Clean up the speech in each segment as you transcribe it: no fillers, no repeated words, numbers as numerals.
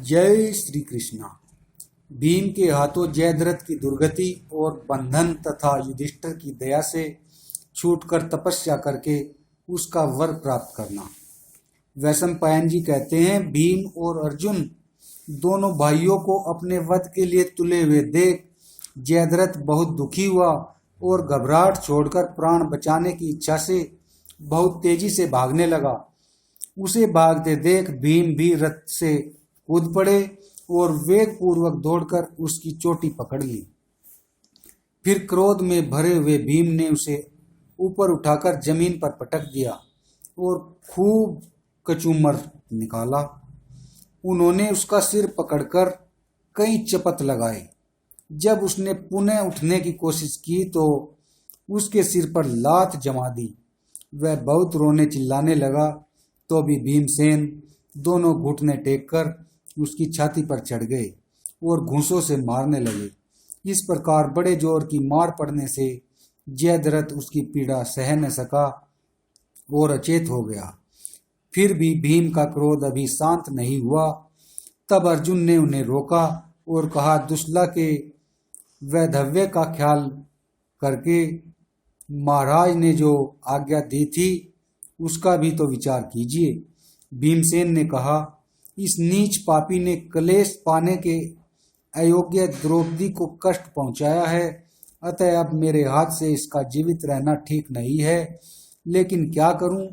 जय श्री कृष्णा। भीम के हाथों जयद्रथ की दुर्गति और बंधन तथा युधिष्ठिर की दया से छूटकर तपस्या करके उसका वर प्राप्त करना। वैशंपायन जी कहते हैं, भीम और अर्जुन दोनों भाइयों को अपने वध के लिए तुले हुए देख जयद्रथ बहुत दुखी हुआ और घबराहट छोड़कर प्राण बचाने की इच्छा से बहुत तेजी से भागने लगा। उसे भागते देख भीम भी रथ से कूद पड़े और वेग पूर्वक दौड़कर उसकी चोटी पकड़ ली। फिर क्रोध में भरे हुए भीम ने उसे ऊपर उठाकर जमीन पर पटक दिया और खूब कचूमर निकाला। उन्होंने उसका सिर पकड़कर कई चपत लगाए। जब उसने पुनः उठने की कोशिश की तो उसके सिर पर लात जमा दी। वह बहुत रोने चिल्लाने लगा तो भी भीमसेन दोनों घुटने टेककर उसकी छाती पर चढ़ गए और घूंसों से मारने लगे। इस प्रकार बड़े जोर की मार पड़ने से जयद्रथ उसकी पीड़ा सह न सका और अचेत हो गया। फिर भी भीम का क्रोध अभी शांत नहीं हुआ। तब अर्जुन ने उन्हें रोका और कहा, दुष्ला के वैधव्य का ख्याल करके महाराज ने जो आज्ञा दी थी उसका भी तो विचार कीजिए। भीमसेन ने कहा, इस नीच पापी ने क्लेश पाने के अयोग्य द्रौपदी को कष्ट पहुंचाया है, अतः अब मेरे हाथ से इसका जीवित रहना ठीक नहीं है। लेकिन क्या करूं,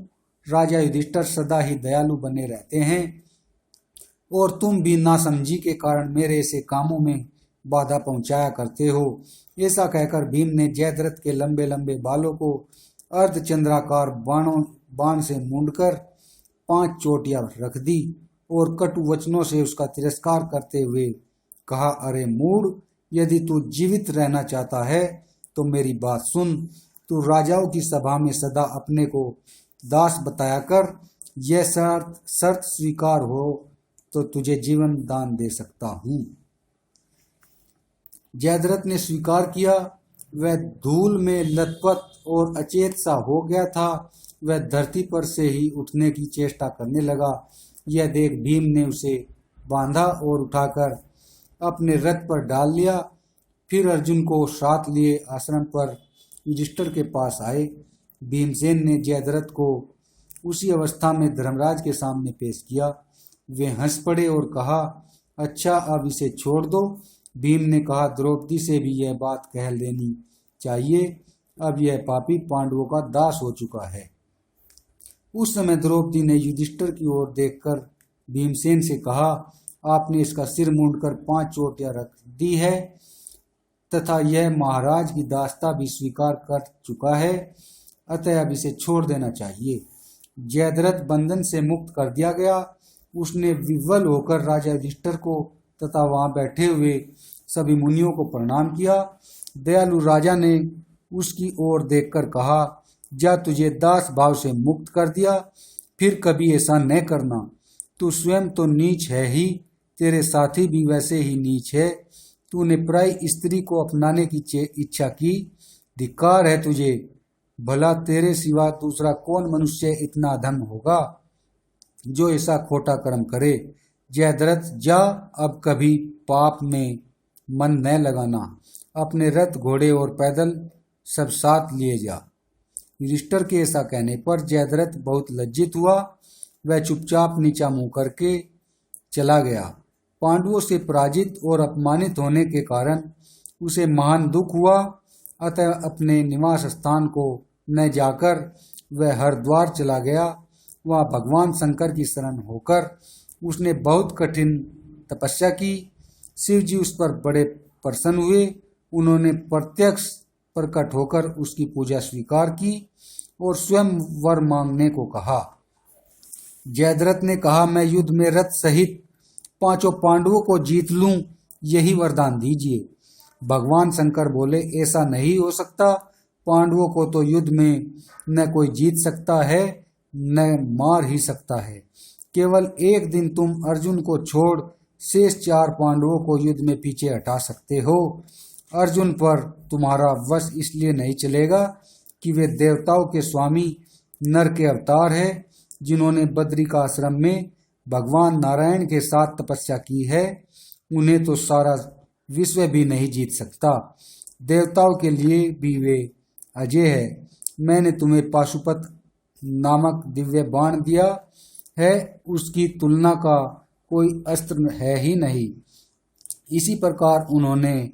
राजा युधिष्ठिर सदा ही दयालु बने रहते हैं और तुम भी नासमझी के कारण मेरे ऐसे कामों में बाधा पहुंचाया करते हो। ऐसा कहकर भीम ने जयद्रथ के लंबे लंबे बालों को अर्धचंद्राकार बाण से मूंदकर 5 चोटियां रख दी और कटु वचनों से उसका तिरस्कार करते हुए कहा, अरे मूढ़, यदि तू जीवित रहना चाहता है तो मेरी बात सुन। तू राजाओं की सभा में सदा अपने को दास बताया कर। यह शर्त स्वीकार हो तो तुझे जीवन दान दे सकता हूँ। जयद्रथ ने स्वीकार किया। वह धूल में लथपथ और अचेत सा हो गया था। वह धरती पर से ही उठने की चेष्टा करने लगा। यह देख भीम ने उसे बांधा और उठाकर अपने रथ पर डाल लिया। फिर अर्जुन को साथ लिए आश्रम पर युधिष्ठिर के पास आए। भीमसेन ने जयद्रथ को उसी अवस्था में धर्मराज के सामने पेश किया। वे हंस पड़े और कहा, अच्छा, अब इसे छोड़ दो। भीम ने कहा, द्रौपदी से भी यह बात कह देनी चाहिए। अब यह पापी पांडवों का दास हो चुका है। उस समय द्रौपदी ने युधिष्ठिर की ओर देखकर भीमसेन से कहा, आपने इसका सिर मूंदकर 5 चोटियां रख दी है तथा यह महाराज की दासता भी स्वीकार कर चुका है, अतः अब इसे छोड़ देना चाहिए। जयद्रथ बंधन से मुक्त कर दिया गया। उसने विह्वल होकर राजा युधिष्ठिर को तथा वहां बैठे हुए सभी मुनियों को प्रणाम किया। दयालु राजा ने उसकी ओर देखकर कहा, जा, तुझे दास भाव से मुक्त कर दिया, फिर कभी ऐसा न करना। तू स्वयं तो नीच है ही, तेरे साथी भी वैसे ही नीच है। तूने पराई स्त्री को अपनाने की इच्छा की, धिक्कार है तुझे। भला तेरे सिवा दूसरा कौन मनुष्य इतना अधम होगा जो ऐसा खोटा कर्म करे। जयद्रथ, जा, अब कभी पाप में मन न लगाना। अपने रथ, घोड़े और पैदल सब साथ लिए जा। युधिष्ठिर के ऐसा कहने पर जयद्रथ बहुत लज्जित हुआ। वह चुपचाप नीचा मुंह करके चला गया। पांडवों से पराजित और अपमानित होने के कारण उसे महान दुख हुआ। अतः अपने निवास स्थान को न जाकर वह हरिद्वार चला गया। वहां भगवान शंकर की शरण होकर उसने बहुत कठिन तपस्या की। शिव जी उस पर बड़े प्रसन्न हुए। उन्होंने प्रत्यक्ष प्रकट होकर उसकी पूजा स्वीकार की और स्वयं वर मांगने को कहा। जयद्रथ ने कहा, मैं युद्ध में रथ सहित 5 पांडवों को जीत लूं, यही वरदान दीजिए। भगवान शंकर बोले, ऐसा नहीं हो सकता। पांडवों को तो युद्ध में न कोई जीत सकता है न मार ही सकता है। केवल एक दिन तुम अर्जुन को छोड़ शेष 4 पांडवों को युद्ध में पीछे हटा सकते हो। अर्जुन पर तुम्हारा वश इसलिए नहीं चलेगा कि वे देवताओं के स्वामी नर के अवतार है, जिन्होंने बद्रिका आश्रम में भगवान नारायण के साथ तपस्या की है, उन्हें तो सारा विश्व भी नहीं जीत सकता। देवताओं के लिए भी वे अजय है। मैंने तुम्हें पाशुपत नामक दिव्य बाण दिया है, उसकी तुलना का कोई अस्त्र है ही नहीं। इसी प्रकार उन्होंने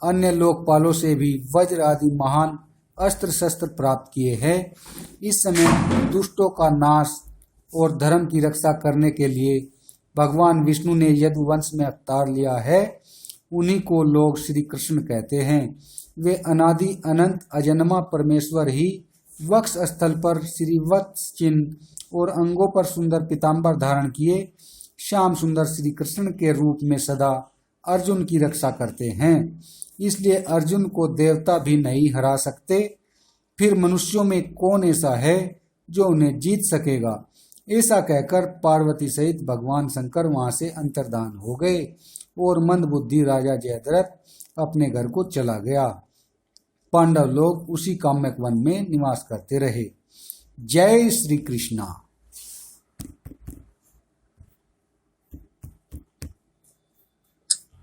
अन्य लोकपालों से भी वज्र आदि महान अस्त्र शस्त्र प्राप्त किए हैं। इस समय दुष्टों का नाश और धर्म की रक्षा करने के लिए भगवान विष्णु ने यदुवंश में अवतार लिया है। उन्हीं को लोग श्री कृष्ण कहते हैं। वे अनादि अनंत अजन्मा परमेश्वर ही वक्ष स्थल पर श्रीवत्स चिन्ह और अंगों पर सुंदर पीताम्बर धारण किए श्याम सुंदर श्री कृष्ण के रूप में सदा अर्जुन की रक्षा करते हैं। इसलिए अर्जुन को देवता भी नहीं हरा सकते। फिर मनुष्यों में कौन ऐसा है जो उन्हें जीत सकेगा? ऐसा कहकर पार्वती सहित भगवान शंकर वहां से अंतर्धान हो गए और मंदबुद्धि राजा जयद्रथ अपने घर को चला गया। पांडव लोग उसी काम्यक वन में निवास करते रहे। जय श्री कृष्णा।